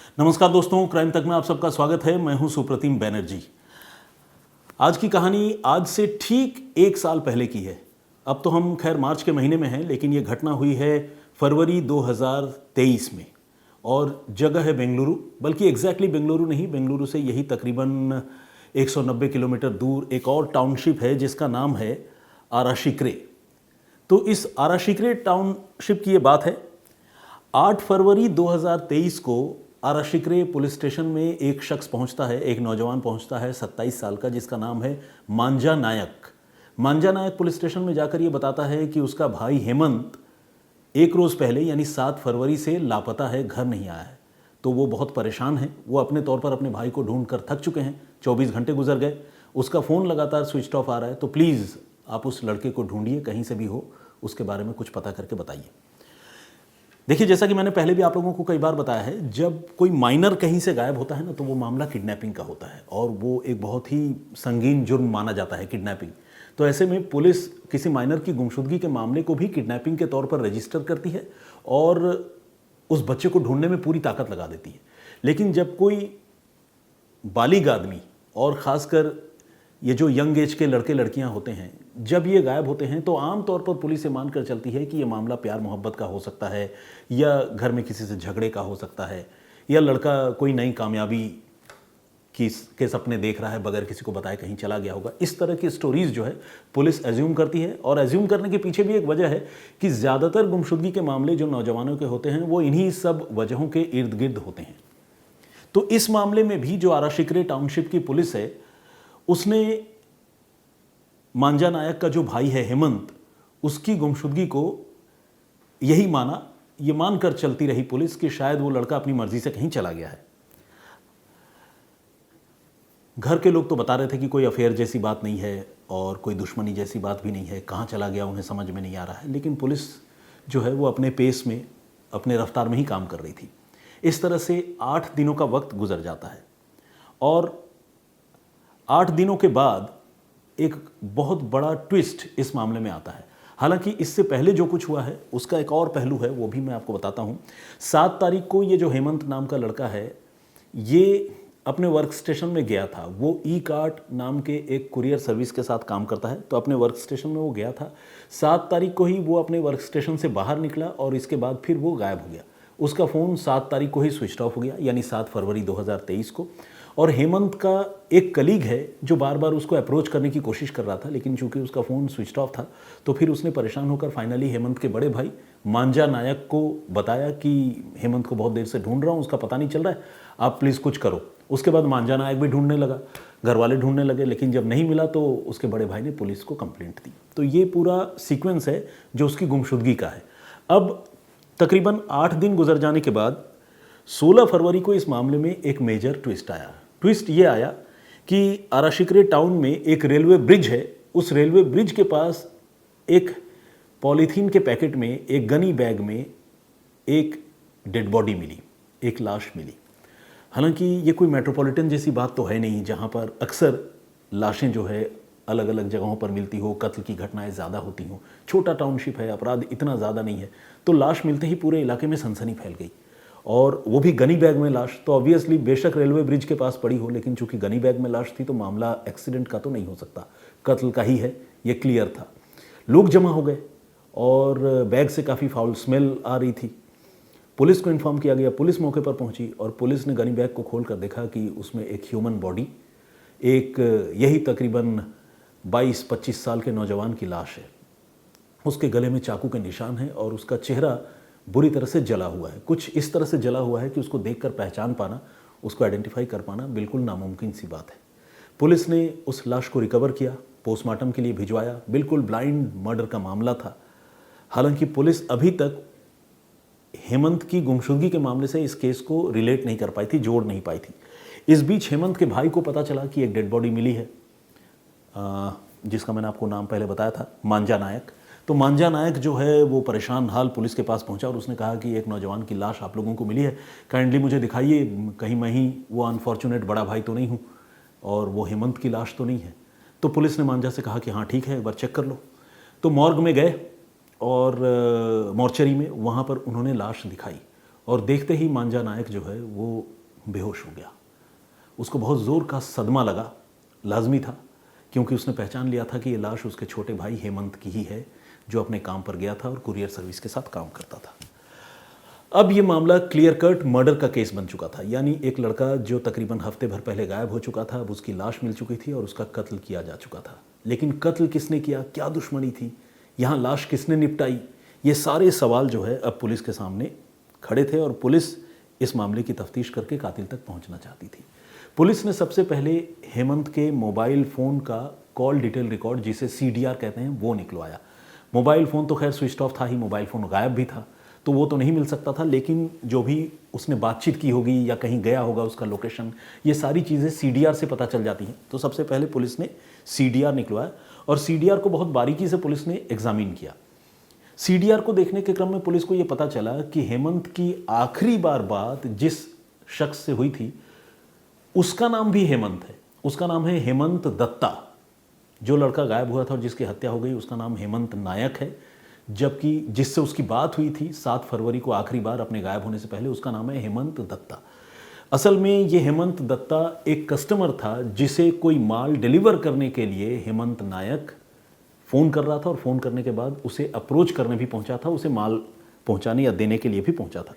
नमस्कार दोस्तों, क्राइम तक में आप सबका स्वागत है। मैं हूं सुप्रतिम बैनर्जी। आज की कहानी आज से ठीक 1 साल पहले की है। अब तो हम खैर मार्च के महीने में हैं, लेकिन ये घटना हुई है फरवरी 2023 में और जगह है बेंगलुरु। बल्कि एग्जैक्टली बेंगलुरु नहीं, बेंगलुरु से यही तकरीबन 190 किलोमीटर दूर एक और टाउनशिप है जिसका नाम है आराशिक्रे। तो इस आराशिक्रे टाउनशिप की ये बात है। 8 फरवरी 2023 को आराशिक्रे पुलिस स्टेशन में एक शख्स पहुंचता है, एक नौजवान पहुंचता है 27 साल का, जिसका नाम है मांजा नायक। मांजा नायक पुलिस स्टेशन में जाकर ये बताता है कि उसका भाई हेमंत एक रोज़ पहले यानी 7 फरवरी से लापता है, घर नहीं आया है। तो वो बहुत परेशान है। वो अपने तौर पर अपने भाई को ढूंढ कर थक चुके हैं। 24 घंटे गुजर गए, उसका फ़ोन लगातार स्विच ऑफ आ रहा है। तो प्लीज़ आप उस लड़के को ढूंढिए, कहीं से भी हो, उसके बारे में कुछ पता करके बताइए। देखिए, जैसा कि मैंने पहले भी आप लोगों को कई बार बताया है, जब कोई माइनर कहीं से गायब होता है ना, तो वो मामला किडनैपिंग का होता है और वो एक बहुत ही संगीन जुर्म माना जाता है, किडनैपिंग। तो ऐसे में पुलिस किसी माइनर की गुमशुदगी के मामले को भी किडनैपिंग के तौर पर रजिस्टर करती है और उस बच्चे को ढूंढने में पूरी ताकत लगा देती है। लेकिन जब कोई बालिग आदमी और ख़ासकर ये जो यंग एज के लड़के लड़कियां होते हैं, जब ये गायब होते हैं तो आम तौर पर पुलिस ये मानकर चलती है कि ये मामला प्यार मोहब्बत का हो सकता है, या घर में किसी से झगड़े का हो सकता है, या लड़का कोई नई कामयाबी के सपने देख रहा है, बगैर किसी को बताए कहीं चला गया होगा। इस तरह की स्टोरीज जो है पुलिस एज्यूम करती है। और एज्यूम करने के पीछे भी एक वजह है कि ज़्यादातर गुमशुदगी के मामले जो नौजवानों के होते हैं वो इन्हीं सब वजहों के इर्द गिर्द होते हैं। तो इस मामले में भी जो आराशिक्रे टाउनशिप की पुलिस है, उसने मांजा नायक का जो भाई है हेमंत, उसकी गुमशुदगी को यही माना, ये मानकर चलती रही पुलिस कि शायद वो लड़का अपनी मर्जी से कहीं चला गया है। घर के लोग तो बता रहे थे कि कोई अफेयर जैसी बात नहीं है और कोई दुश्मनी जैसी बात भी नहीं है, कहाँ चला गया उन्हें समझ में नहीं आ रहा है। लेकिन पुलिस जो है वो अपने पेस में, अपने रफ्तार में ही काम कर रही थी। इस तरह से 8 दिनों का वक्त गुजर जाता है और 8 दिनों के बाद एक बहुत बड़ा ट्विस्ट इस मामले में आता है। हालांकि इससे पहले जो कुछ हुआ है उसका एक और पहलू है, वो भी मैं आपको बताता हूँ। 7 तारीख को ये जो हेमंत नाम का लड़का है, ये अपने वर्क स्टेशन में गया था। वो ई कार्ट नाम के एक कुरियर सर्विस के साथ काम करता है, तो अपने वर्क स्टेशन में वो गया था। 7 तारीख को ही वो अपने वर्क स्टेशन से बाहर निकला और इसके बाद फिर वो गायब हो गया। उसका फ़ोन 7 तारीख को ही स्विच ऑफ हो गया, यानी 7 फरवरी 2023 को। और हेमंत का एक कलीग है जो बार बार उसको अप्रोच करने की कोशिश कर रहा था, लेकिन चूंकि उसका फ़ोन स्विच ऑफ था, तो फिर उसने परेशान होकर फाइनली हेमंत के बड़े भाई मांजा नायक को बताया कि हेमंत को बहुत देर से ढूंढ रहा हूँ, उसका पता नहीं चल रहा है, आप प्लीज़ कुछ करो। उसके बाद मांजा नायक भी ढूंढने लगा, घर वाले ढूंढने लगे, लेकिन जब नहीं मिला तो उसके बड़े भाई ने पुलिस को कंप्लेंट दी। तो ये पूरा सीक्वेंस है जो उसकी गुमशुदगी का है। अब तकरीबन 8 दिन गुजर जाने के बाद 16 फरवरी को इस मामले में एक मेजर ट्विस्ट आया। ट्विस्ट ये आया कि आराशिक्रे टाउन में एक रेलवे ब्रिज है। उस रेलवे ब्रिज के पास एक पॉलीथीन के पैकेट में, एक गनी बैग में एक डेड बॉडी मिली, एक लाश मिली। हालांकि ये कोई मेट्रोपॉलिटन जैसी बात तो है नहीं, जहाँ पर अक्सर लाशें जो है अलग अलग जगहों पर मिलती हो, कत्ल की घटनाएं ज़्यादा होती हों। छोटा टाउनशिप है, अपराध इतना ज़्यादा नहीं है। तो लाश मिलते ही पूरे इलाके में सनसनी फैल गई, और वो भी गनी बैग में लाश। तो ऑब्वियसली बेशक रेलवे ब्रिज के पास पड़ी हो, लेकिन चूंकि गनी बैग में लाश थी तो मामला एक्सीडेंट का तो नहीं हो सकता, कत्ल का ही है, ये क्लियर था। लोग जमा हो गए और बैग से काफ़ी फाउल स्मेल आ रही थी। पुलिस को इन्फॉर्म किया गया, पुलिस मौके पर पहुंची और पुलिस ने गनी बैग को खोल कर देखा कि उसमें एक ह्यूमन बॉडी, एक यही तकरीबन 22-25 साल के नौजवान की लाश है। उसके गले में चाकू के निशान हैं और उसका चेहरा बुरी तरह से जला हुआ है। कुछ इस तरह से जला हुआ है कि उसको देखकर पहचान पाना, उसको आइडेंटिफाई कर पाना बिल्कुल नामुमकिन सी बात है। पुलिस ने उस लाश को रिकवर किया, पोस्टमार्टम के लिए भिजवाया। बिल्कुल ब्लाइंड मर्डर का मामला था। हालांकि पुलिस अभी तक हेमंत की गुमशुदगी के मामले से इस केस को रिलेट नहीं कर पाई थी, जोड़ नहीं पाई थी। इस बीच हेमंत के भाई को पता चला कि एक डेड बॉडी मिली है, जिसका मैंने आपको नाम पहले बताया था, मांजा नायक। तो मांजा नायक जो है वो परेशान हाल पुलिस के पास पहुंचा और उसने कहा कि एक नौजवान की लाश आप लोगों को मिली है, काइंडली मुझे दिखाइए, कहीं मैं ही वो अनफॉर्चुनेट बड़ा भाई तो नहीं हूँ और वो हेमंत की लाश तो नहीं है। तो पुलिस ने मांजा से कहा कि हाँ ठीक है, एक बार चेक कर लो। तो मॉर्ग में गए और मॉर्चरी में वहाँ पर उन्होंने लाश दिखाई और देखते ही मांझा नायक जो है वो बेहोश हो गया। उसको बहुत ज़ोर का सदमा लगा, लाजमी था, क्योंकि उसने पहचान लिया था कि ये लाश उसके छोटे भाई हेमंत की ही है, जो अपने काम पर गया था और कुरियर सर्विस के साथ काम करता था। अब ये मामला क्लियर कट मर्डर का केस बन चुका था, यानी एक लड़का जो तकरीबन हफ्ते भर पहले गायब हो चुका था, अब उसकी लाश मिल चुकी थी और उसका कत्ल किया जा चुका था। लेकिन कत्ल किसने किया, क्या दुश्मनी थी, यहाँ लाश किसने निपटाई, ये सारे सवाल जो है अब पुलिस के सामने खड़े थे और पुलिस इस मामले की तफ्तीश करके कातिल तक पहुंचना चाहती थी। पुलिस ने सबसे पहले हेमंत के मोबाइल फ़ोन का कॉल डिटेल रिकॉर्ड, जिसे CDR कहते हैं, वो निकलवाया। मोबाइल फ़ोन तो खैर स्विच ऑफ था ही, मोबाइल फ़ोन गायब भी था, तो वो तो नहीं मिल सकता था, लेकिन जो भी उसने बातचीत की होगी या कहीं गया होगा, उसका लोकेशन, ये सारी चीज़ें CDR से पता चल जाती हैं। तो सबसे पहले पुलिस ने CDR निकलवाया और CDR को बहुत बारीकी से पुलिस ने एग्जामिन किया। CDR को देखने के क्रम में पुलिस को ये पता चला कि हेमंत की आखिरी बार बात जिस शख्स से हुई थी उसका नाम भी हेमंत है। उसका नाम है हेमंत दत्ता। जो लड़का गायब हुआ था और जिसकी हत्या हो गई उसका नाम हेमंत नायक है, जबकि जिससे उसकी बात हुई थी 7 फरवरी को आखिरी बार अपने गायब होने से पहले, उसका नाम है हेमंत दत्ता। असल में ये हेमंत दत्ता एक कस्टमर था जिसे कोई माल डिलीवर करने के लिए हेमंत नायक फ़ोन कर रहा था और फ़ोन करने के बाद उसे अप्रोच करने भी पहुंचा था, उसे माल पहुंचाने या देने के लिए भी पहुंचा था।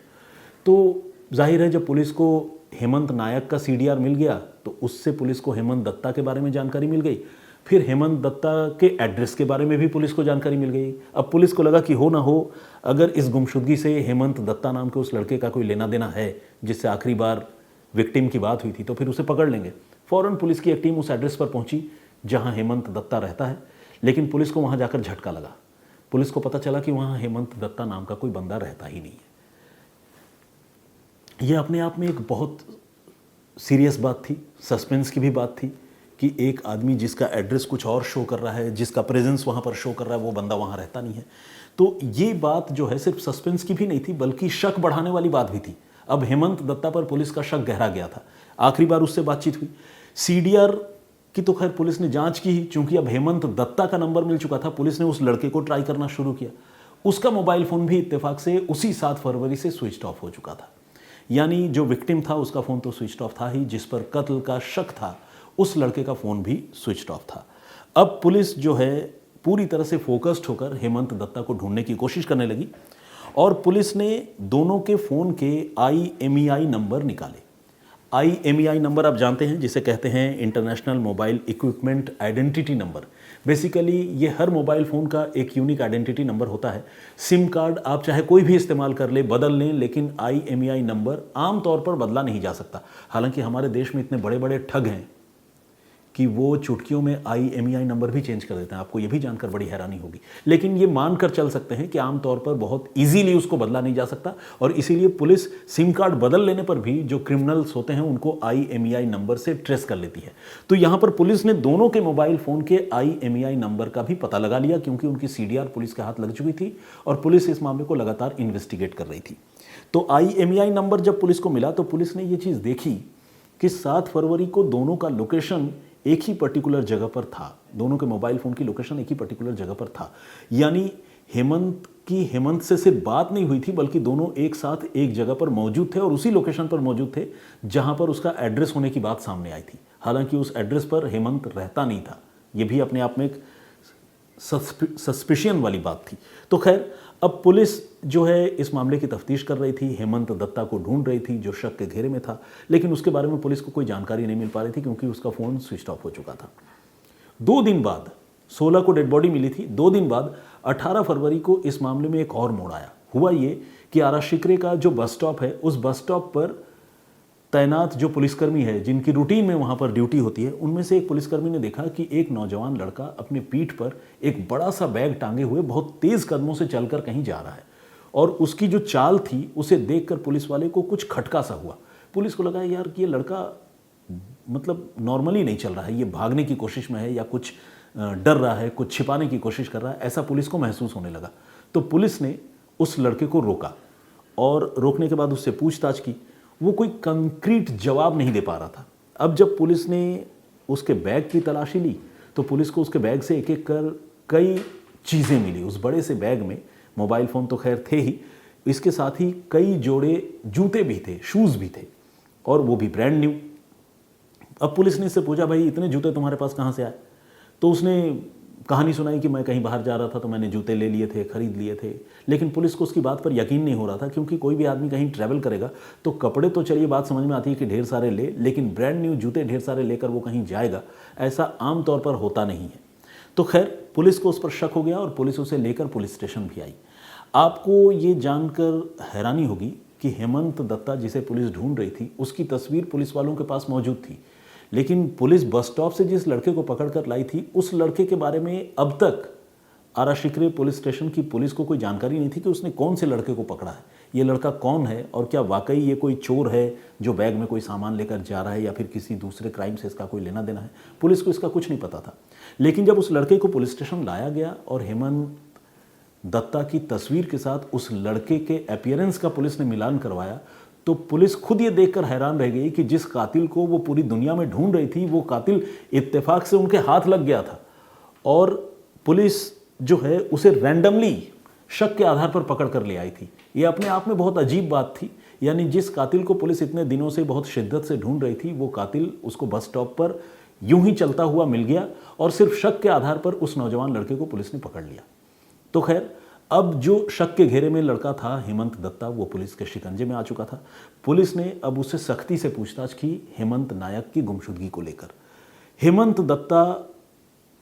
तो जाहिर है जब पुलिस को हेमंत नायक का CDR मिल गया तो उससे पुलिस को हेमंत दत्ता के बारे में जानकारी मिल गई। फिर हेमंत दत्ता के एड्रेस के बारे में भी पुलिस को जानकारी मिल गई। अब पुलिस को लगा कि हो ना हो, अगर इस गुमशुदगी से हेमंत दत्ता नाम के उस लड़के का कोई लेना देना है जिससे आखिरी बार विक्टिम की बात हुई थी, तो फिर उसे पकड़ लेंगे। फ़ौरन पुलिस की एक टीम उस एड्रेस पर पहुंची जहां हेमंत दत्ता रहता है, लेकिन पुलिस को वहां जाकर झटका लगा। पुलिस को पता चला कि वहां हेमंत दत्ता नाम का कोई बंदा रहता ही नहीं है। यह अपने आप में एक बहुत सीरियस बात थी, सस्पेंस की भी बात थी कि एक आदमी जिसका एड्रेस कुछ और शो कर रहा है, जिसका प्रेजेंस वहाँ पर शो कर रहा है, वो बंदा वहाँ रहता नहीं है। तो ये बात जो है सिर्फ सस्पेंस की भी नहीं थी, बल्कि शक बढ़ाने वाली बात भी थी। अब हेमंत दत्ता पर पुलिस का शक गहरा गया था। आखिरी बार उससे बातचीत हुई। CDR की तो खैर पुलिस ने जांच की ही, चूंकि अब हेमंत दत्ता का नंबर मिल चुका था, पुलिस ने उस लड़के को ट्राई करना शुरू किया। उसका मोबाइल फ़ोन भी इत्तेफाक से उसी 7 फरवरी से स्विच ऑफ हो चुका था। यानी जो विक्टिम था उसका फ़ोन तो स्विच ऑफ था ही, जिस पर कत्ल का शक था उस लड़के का फ़ोन भी स्विच ऑफ था। अब पुलिस जो है पूरी तरह से फोकस्ड होकर हेमंत दत्ता को ढूंढने की कोशिश करने लगी और पुलिस ने दोनों के फ़ोन के IMEI नंबर निकाले। IMEI नंबर आप जानते हैं, जिसे कहते हैं international mobile equipment identity number. Basically ये हर मोबाइल फ़ोन का एक यूनिक आइडेंटिटी नंबर होता है। सिम कार्ड आप चाहे कोई भी इस्तेमाल कर ले, बदल लें, लेकिन IMEI नंबर आम तौर पर बदला नहीं जा सकता। हालांकि हमारे देश में इतने बड़े बड़े ठग हैं कि वो चुटकियों में IMEI नंबर भी चेंज कर देते हैं। आपको ये भी जानकर बड़ी हैरानी होगी, लेकिन ये मानकर चल सकते हैं कि आमतौर पर बहुत इजीली उसको बदला नहीं जा सकता और इसीलिए पुलिस सिम कार्ड बदल लेने पर भी जो क्रिमिनल्स होते हैं उनको IMEI नंबर से ट्रेस कर लेती है। तो यहाँ पर पुलिस ने दोनों के मोबाइल फ़ोन के IMEI नंबर का भी पता लगा लिया, क्योंकि उनकी CDR पुलिस के हाथ लग चुकी थी और पुलिस इस मामले को लगातार इन्वेस्टिगेट कर रही थी। तो IMEI नंबर जब पुलिस को मिला तो पुलिस ने ये चीज़ देखी कि 7 फरवरी को दोनों का लोकेशन एक ही पर्टिकुलर जगह पर था। दोनों के मोबाइल फ़ोन की लोकेशन एक ही पर्टिकुलर जगह पर था। यानी हेमंत से सिर्फ बात नहीं हुई थी, बल्कि दोनों एक साथ एक जगह पर मौजूद थे और उसी लोकेशन पर मौजूद थे जहां पर उसका एड्रेस होने की बात सामने आई थी। हालांकि उस एड्रेस पर हेमंत रहता नहीं था। यह भी अपने आप में एक सस्पिशियन वाली बात थी। तो खैर, अब पुलिस जो है इस मामले की तफ्तीश कर रही थी, हेमंत दत्ता को ढूंढ रही थी जो शक के घेरे में था, लेकिन उसके बारे में पुलिस को कोई जानकारी नहीं मिल पा रही थी क्योंकि उसका फ़ोन स्विच ऑफ हो चुका था। 2 दिन बाद 16 को डेड बॉडी मिली थी। 2 दिन बाद 18 फरवरी को इस मामले में एक और मोड़ आया। हुआ ये कि आरा शिकरे का जो बस स्टॉप है, उस बस स्टॉप पर तैनात जो पुलिसकर्मी है, जिनकी रूटीन में वहाँ पर ड्यूटी होती है, उनमें से एक पुलिसकर्मी ने देखा कि एक नौजवान लड़का अपने पीठ पर एक बड़ा सा बैग टांगे हुए बहुत तेज़ कदमों से चलकर कहीं जा रहा है और उसकी जो चाल थी उसे देखकर पुलिस वाले को कुछ खटका सा हुआ। पुलिस को लगा यार कि ये लड़का मतलब नॉर्मली नहीं चल रहा है, ये भागने की कोशिश में है या कुछ डर रहा है, कुछ छिपाने की कोशिश कर रहा है, ऐसा पुलिस को महसूस होने लगा। तो पुलिस ने उस लड़के को रोका और रोकने के बाद उससे पूछताछ की। वो कोई कंक्रीट जवाब नहीं दे पा रहा था। अब जब पुलिस ने उसके बैग की तलाशी ली तो पुलिस को उसके बैग से एक एक कर कई चीज़ें मिली। उस बड़े से बैग में मोबाइल फ़ोन तो खैर थे ही, इसके साथ ही कई जोड़े जूते भी थे, शूज़ भी थे, और वो भी ब्रांड न्यू। अब पुलिस ने इससे पूछा, भाई इतने जूते तुम्हारे पास कहाँ से आए? तो उसने कहानी सुनाई कि मैं कहीं बाहर जा रहा था तो मैंने जूते ले लिए थे, खरीद लिए थे। लेकिन पुलिस को उसकी बात पर यकीन नहीं हो रहा था, क्योंकि कोई भी आदमी कहीं ट्रैवल करेगा तो कपड़े तो चलिए बात समझ में आती है कि ढेर सारे ले, लेकिन ब्रांड न्यू जूते ढेर सारे लेकर वो कहीं जाएगा, ऐसा आम तौर पर होता नहीं है। तो खैर पुलिस को उस पर शक हो गया और पुलिस उसे लेकर पुलिस स्टेशन भी आई। आपको ये जानकर हैरानी होगी कि हेमंत दत्ता, जिसे पुलिस ढूंढ रही थी, उसकी तस्वीर पुलिस वालों के पास मौजूद थी, लेकिन पुलिस बस स्टॉप से जिस लड़के को पकड़कर लाई थी, उस लड़के के बारे में अब तक आराशिकरे पुलिस स्टेशन की पुलिस को कोई जानकारी नहीं थी कि उसने कौन से लड़के को पकड़ा है, ये लड़का कौन है, और क्या वाकई ये कोई चोर है जो बैग में कोई सामान लेकर जा रहा है, या फिर किसी दूसरे क्राइम से इसका कोई लेना देना है। पुलिस को इसका कुछ नहीं पता था। लेकिन जब उस लड़के को पुलिस स्टेशन लाया गया और हेमंत दत्ता की तस्वीर के साथ उस लड़के के अपीयरेंस का पुलिस ने मिलान करवाया, तो पुलिस खुद ये देखकर हैरान रह गई कि जिस कातिल को वो पूरी दुनिया में ढूंढ रही थी, वो कातिल इत्तेफाक से उनके हाथ लग गया था। और पुलिस जो है उसे रैंडमली शक के आधार पर पकड़ कर ले आई थी। ये अपने आप में बहुत अजीब बात थी। यानी जिस कातिल को पुलिस इतने दिनों से बहुत शिद्दत से ढूंढ रही थी, वो कातिल उसको बस स्टॉप पर यूं ही चलता हुआ मिल गया, और सिर्फ शक के आधार पर उस नौजवान लड़के को पुलिस ने पकड़ लिया। तो खैर, अब जो शक के घेरे में लड़का था हेमंत दत्ता, वो पुलिस के शिकंजे में आ चुका था। पुलिस ने अब उससे सख्ती से पूछताछ की हेमंत नायक की गुमशुदगी को लेकर। हेमंत दत्ता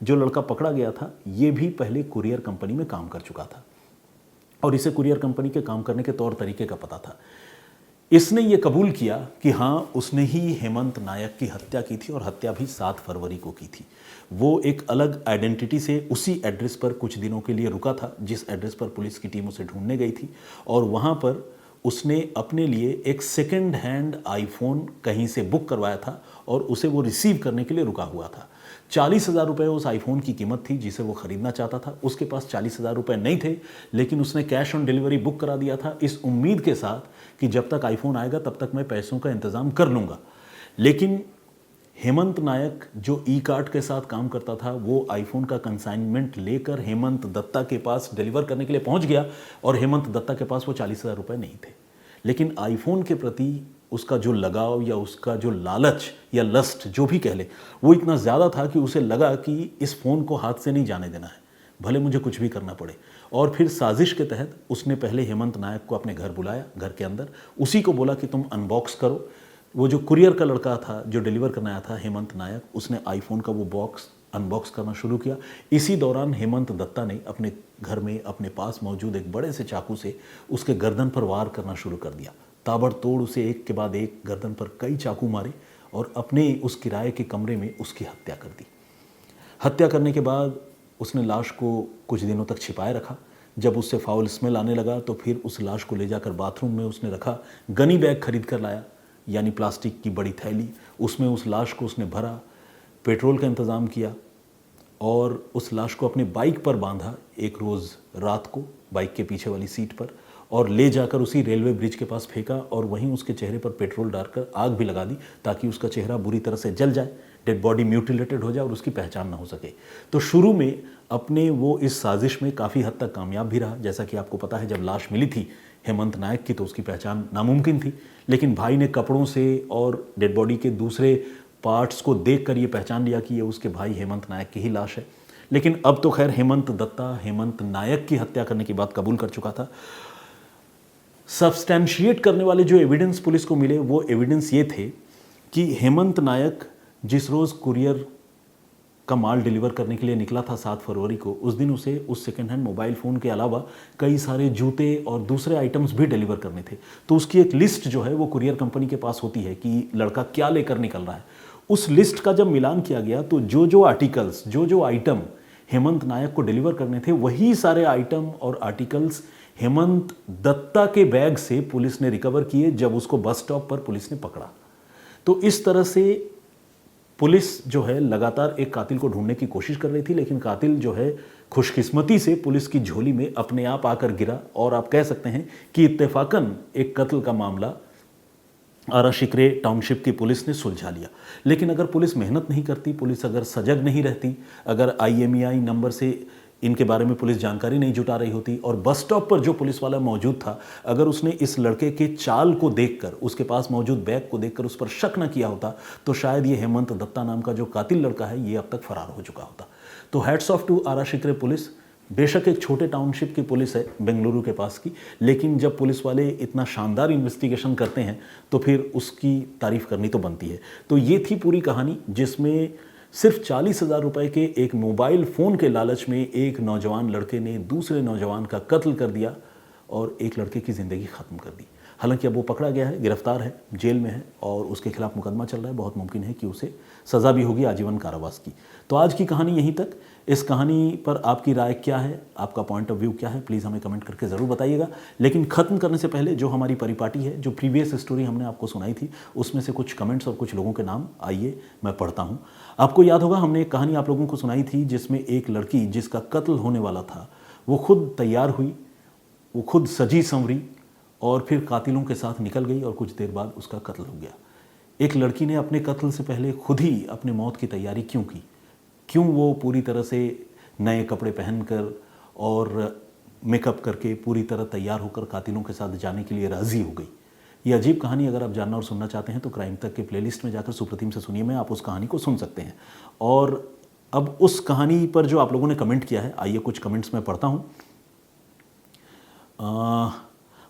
जो लड़का पकड़ा गया था, ये भी पहले कुरियर कंपनी में काम कर चुका था, और इसे कुरियर कंपनी के काम करने के तौर तरीके का पता था। इसने ये कबूल किया कि हाँ, उसने ही हेमंत नायक की हत्या की थी, और हत्या भी 7 फरवरी को की थी। वो एक अलग आइडेंटिटी से उसी एड्रेस पर कुछ दिनों के लिए रुका था, जिस एड्रेस पर पुलिस की टीम उसे ढूंढने गई थी, और वहाँ पर उसने अपने लिए एक सेकेंड हैंड आईफोन कहीं से बुक करवाया था, और उसे वो रिसीव करने के लिए रुका हुआ था। 40,000 रुपये उस आईफोन की कीमत थी जिसे वो ख़रीदना चाहता था। उसके पास 40,000 रुपये नहीं थे, लेकिन उसने कैश ऑन डिलीवरी बुक करा दिया था, इस उम्मीद के साथ कि जब तक आईफोन आएगा तब तक मैं पैसों का इंतज़ाम कर लूँगा। लेकिन हेमंत नायक जो ई कार्ट के साथ काम करता था, वो आईफोन का कंसाइनमेंट लेकर हेमंत दत्ता के पास डिलीवर करने के लिए पहुंच गया, और हेमंत दत्ता के पास वो 40,000 रुपये नहीं थे। लेकिन आईफोन के प्रति उसका जो लगाव या उसका जो लालच या लस्ट जो भी कह ले, वो इतना ज़्यादा था कि उसे लगा कि इस फ़ोन को हाथ से नहीं जाने देना है, भले मुझे कुछ भी करना पड़े। और फिर साजिश के तहत उसने पहले हेमंत नायक को अपने घर बुलाया, घर के अंदर उसी को बोला कि तुम अनबॉक्स करो। वो जो कुरियर का लड़का था जो डिलीवर करना आया था, हेमंत नायक, उसने आईफोन का वो बॉक्स अनबॉक्स करना शुरू किया। इसी दौरान हेमंत दत्ता ने अपने घर में अपने पास मौजूद एक बड़े से चाकू से उसके गर्दन पर वार करना शुरू कर दिया। ताबड़तोड़ उसे एक के बाद एक गर्दन पर कई चाकू मारे, और अपने उस किराए के कमरे में उसकी हत्या कर दी। हत्या करने के बाद उसने लाश को कुछ दिनों तक छिपाए रखा। जब उससे फाउल स्मेल आने लगा तो फिर उस लाश को ले जाकर बाथरूम में उसने रखा। गनी बैग खरीद कर लाया, यानी प्लास्टिक की बड़ी थैली, उसमें उस लाश को उसने भरा, पेट्रोल का इंतज़ाम किया, और उस लाश को अपने बाइक पर बांधा एक रोज़ रात को बाइक के पीछे वाली सीट पर, और ले जाकर उसी रेलवे ब्रिज के पास फेंका, और वहीं उसके चेहरे पर पेट्रोल डालकर आग भी लगा दी ताकि उसका चेहरा बुरी तरह से जल जाए, डेड बॉडी म्यूटिलेटेड हो जाए और उसकी पहचान ना हो सके। तो शुरू में अपने वो इस साजिश में काफ़ी हद तक कामयाब भी रहा। जैसा कि आपको पता है, जब लाश मिली थी हेमंत नायक की तो उसकी पहचान नामुमकिन थी, लेकिन भाई ने कपड़ों से और डेड बॉडी के दूसरे पार्ट्स को देखकर ये पहचान लिया कि ये उसके भाई हेमंत नायक की ही लाश है। लेकिन अब तो खैर हेमंत दत्ता हेमंत नायक की हत्या करने की बात कबूल कर चुका था। सब्सटैंशिएट करने वाले जो एविडेंस पुलिस को मिले, वो एविडेंस ये थे कि हेमंत नायक जिस रोज़ कुरियर का माल डिलीवर करने के लिए निकला था 7 फरवरी को, उस दिन उसे उस सेकेंड हैंड मोबाइल फ़ोन के अलावा कई सारे जूते और दूसरे आइटम्स भी डिलीवर करने थे। तो उसकी एक लिस्ट जो है वो कुरियर कंपनी के पास होती है कि लड़का क्या लेकर निकल रहा है। उस लिस्ट का जब मिलान किया गया तो जो आर्टिकल्स, जो आइटम हेमंत नायक को डिलीवर करने थे, वही सारे आइटम और आर्टिकल्स हेमंत दत्ता के बैग से पुलिस ने रिकवर किए जब उसको बस स्टॉप पर पुलिस ने पकड़ा। तो इस तरह से पुलिस जो है लगातार एक कातिल को ढूंढने की कोशिश कर रही थी, लेकिन कातिल जो है खुशकिस्मती से पुलिस की झोली में अपने आप आकर गिरा, और आप कह सकते हैं कि इत्तेफाकन एक कत्ल का मामला आराशिकरे टाउनशिप की पुलिस ने सुलझा लिया। लेकिन अगर पुलिस मेहनत नहीं करती, पुलिस अगर सजग नहीं रहती, अगर IMEI नंबर से इनके बारे में पुलिस जानकारी नहीं जुटा रही होती और बस स्टॉप पर जो पुलिस वाला मौजूद था, अगर उसने इस लड़के के चाल को देखकर, उसके पास मौजूद बैग को देखकर उस पर शक न किया होता तो शायद ये हेमंत दत्ता नाम का जो कातिल लड़का है ये अब तक फरार हो चुका होता। तो हैट्स ऑफ टू आरा शिकरे पुलिस। बेशक एक छोटे टाउनशिप की पुलिस है बेंगलुरु के पास की, लेकिन जब पुलिस वाले इतना शानदार इन्वेस्टिगेशन करते हैं तो फिर उसकी तारीफ करनी तो बनती है। तो ये थी पूरी कहानी, जिसमें सिर्फ 40,000 रुपए के एक मोबाइल फ़ोन के लालच में एक नौजवान लड़के ने दूसरे नौजवान का कत्ल कर दिया और एक लड़के की ज़िंदगी ख़त्म कर दी। हालांकि अब वो पकड़ा गया है, गिरफ्तार है, जेल में है और उसके खिलाफ मुकदमा चल रहा है। बहुत मुमकिन है कि उसे सज़ा भी होगी आजीवन कारावास की। तो आज की कहानी यहीं तक। इस कहानी पर आपकी राय क्या है, आपका पॉइंट ऑफ व्यू क्या है, प्लीज़ हमें कमेंट करके ज़रूर बताइएगा। लेकिन ख़त्म करने से पहले जो हमारी परिपाटी है, जो प्रीवियस स्टोरी हमने आपको सुनाई थी, उसमें से कुछ कमेंट्स और कुछ लोगों के नाम आइए मैं पढ़ता हूँ। आपको याद होगा हमने एक कहानी आप लोगों को सुनाई थी जिसमें एक लड़की जिसका कत्ल होने वाला था वो खुद तैयार हुई, वो खुद सजी संवरी और फिर कातिलों के साथ निकल गई और कुछ देर बाद उसका कत्ल हो गया। एक लड़की ने अपने कत्ल से पहले खुद ही अपने मौत की तैयारी क्यों की? क्यों वो पूरी तरह से नए कपड़े पहनकर और मेकअप करके पूरी तरह तैयार होकर कातिलों के साथ जाने के लिए राज़ी हो गई? ये अजीब कहानी अगर आप जानना और सुनना चाहते हैं तो क्राइम तक के प्लेलिस्ट में जाकर सुप्रतिम से सुनिए में आप उस कहानी को सुन सकते हैं। और अब उस कहानी पर जो आप लोगों ने कमेंट किया है, आइए कुछ कमेंट्स मैं पढ़ता हूँ।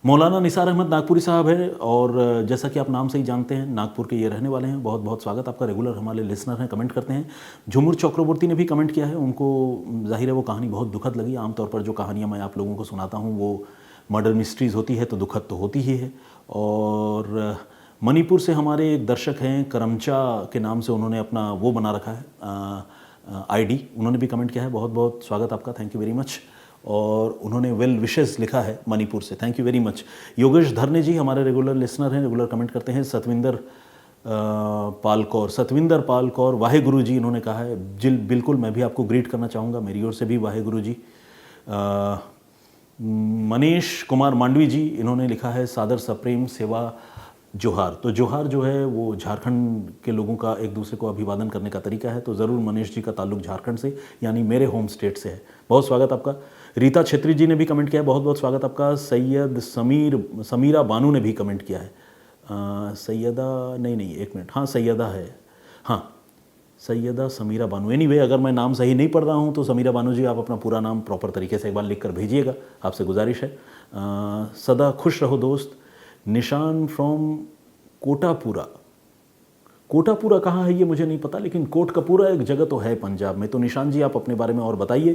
मौलाना निसार अहमद नागपुरी साहब है और जैसा कि आप नाम से ही जानते हैं नागपुर के ये रहने वाले हैं। बहुत बहुत स्वागत आपका, रेगुलर हमारे लिसनर हैं, कमेंट करते हैं। झुमुर चक्रवर्ती ने भी कमेंट किया है, उनको जाहिर है वो कहानी बहुत दुखद लगी। आमतौर पर जो कहानियाँ मैं आप लोगों को सुनाता हूँ वो मर्डर मिस्ट्रीज़ होती है तो दुखद तो होती ही है। और मणिपुर से हमारे एक दर्शक हैं, करमचा के नाम से उन्होंने अपना वो बना रखा है ID, उन्होंने भी कमेंट किया है। बहुत बहुत स्वागत आपका, थैंक यू वेरी मच। और उन्होंने वेल विशेस लिखा है मणिपुर से, thank you very much. Yogesh धरने जी हमारे रेगुलर लिसनर हैं, रेगुलर कमेंट करते हैं। सतविंदर पाल कौर वाहे गुरु जी इन्होंने कहा है, बिल्कुल मैं भी आपको ग्रीट करना चाहूँगा, मेरी ओर से भी वाहे गुरु जी। मनीष कुमार मांडवी जी इन्होंने लिखा है सादर सप्रेम सेवा जोहार। तो जोहार जो है वो झारखंड के लोगों का एक दूसरे को अभिवादन करने का तरीका है, तो ज़रूर मनीष जी का ताल्लुक झारखंड से यानी मेरे होम स्टेट से है। बहुत स्वागत आपका। रीता छेत्री जी ने भी कमेंट किया है, बहुत बहुत स्वागत आपका। सैयद समीरा बानू ने भी कमेंट किया है। सैयदा नहीं एक मिनट, हाँ सैयदा है, हाँ सैयदा समीरा बानू। एनीवे अगर मैं नाम सही नहीं पढ़ रहा हूँ तो समीरा बानू जी आप अपना पूरा नाम प्रॉपर तरीके से एक बार लिख कर भेजिएगा, आपसे गुजारिश है। सदा खुश रहो दोस्त। निशान फ्रॉम कोटापुरा कहाँ है ये मुझे नहीं पता, लेकिन कोटकपूरा एक जगह तो है पंजाब में। तो निशान जी आप अपने बारे में और बताइए।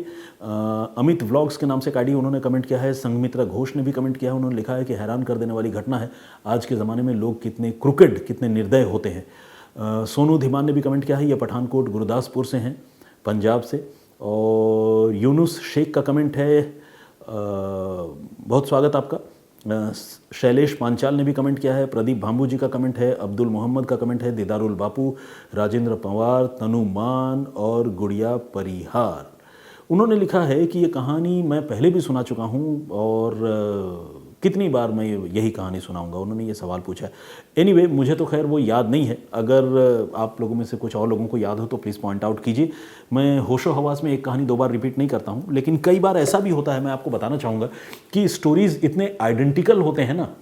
अमित व्लॉग्स के नाम से ID उन्होंने कमेंट किया है। संगमित्रा घोष ने भी कमेंट किया है, उन्होंने लिखा है कि हैरान कर देने वाली घटना है, आज के ज़माने में लोग कितने क्रुकेड, कितने निर्दय होते हैं। सोनू धीमान ने भी कमेंट किया है, ये पठानकोट गुरदासपुर से हैं, पंजाब से। और यूनुस शेख का कमेंट है, बहुत स्वागत आपका। शैलेश पांचाल ने भी कमेंट किया है। प्रदीप भांबू जी का कमेंट है। अब्दुल मोहम्मद का कमेंट है। दीदारुल बापू, राजेंद्र पवार, तनु मान और गुड़िया परिहार। उन्होंने लिखा है कि ये कहानी मैं पहले भी सुना चुका हूँ और कितनी बार मैं यही कहानी सुनाऊंगा, उन्होंने ये सवाल पूछा है। एनीवे मुझे तो खैर वो याद नहीं है, अगर आप लोगों में से कुछ और लोगों को याद हो तो प्लीज़ पॉइंट आउट कीजिए। मैं होशो हवास में एक कहानी 2 बार रिपीट नहीं करता हूँ, लेकिन कई बार ऐसा भी होता है, मैं आपको बताना चाहूँगा कि स्टोरीज़ इतने आइडेंटिकल होते हैं ना,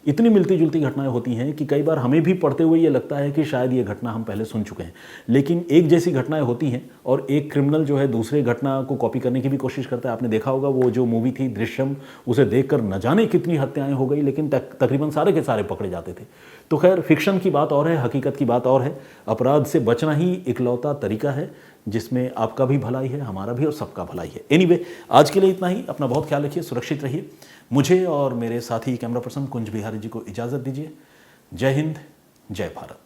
इतनी मिलती जुलती घटनाएं होती हैं कि कई बार हमें भी पढ़ते हुए ये लगता है कि शायद ये घटना हम पहले सुन चुके हैं, लेकिन एक जैसी घटनाएं होती हैं और एक क्रिमिनल जो है दूसरे घटना को कॉपी करने की भी कोशिश करता है। आपने देखा होगा वो जो मूवी थी दृश्यम, उसे देखकर न जाने कितनी हत्याएं हो गई, लेकिन तकरीबन सारे के सारे पकड़े जाते थे। तो खैर फिक्शन की बात और है, हकीकत की बात और है। अपराध से बचना ही इकलौता तरीका है जिसमें आपका भी भलाई है, हमारा भी और सबका भलाई है। एनीवे आज के लिए इतना ही। अपना बहुत ख्याल रखिए, सुरक्षित रहिए। मुझे और मेरे साथी कैमरा पर्सन कुंज बिहारी जी को इजाज़त दीजिए। जय हिंद, जय भारत।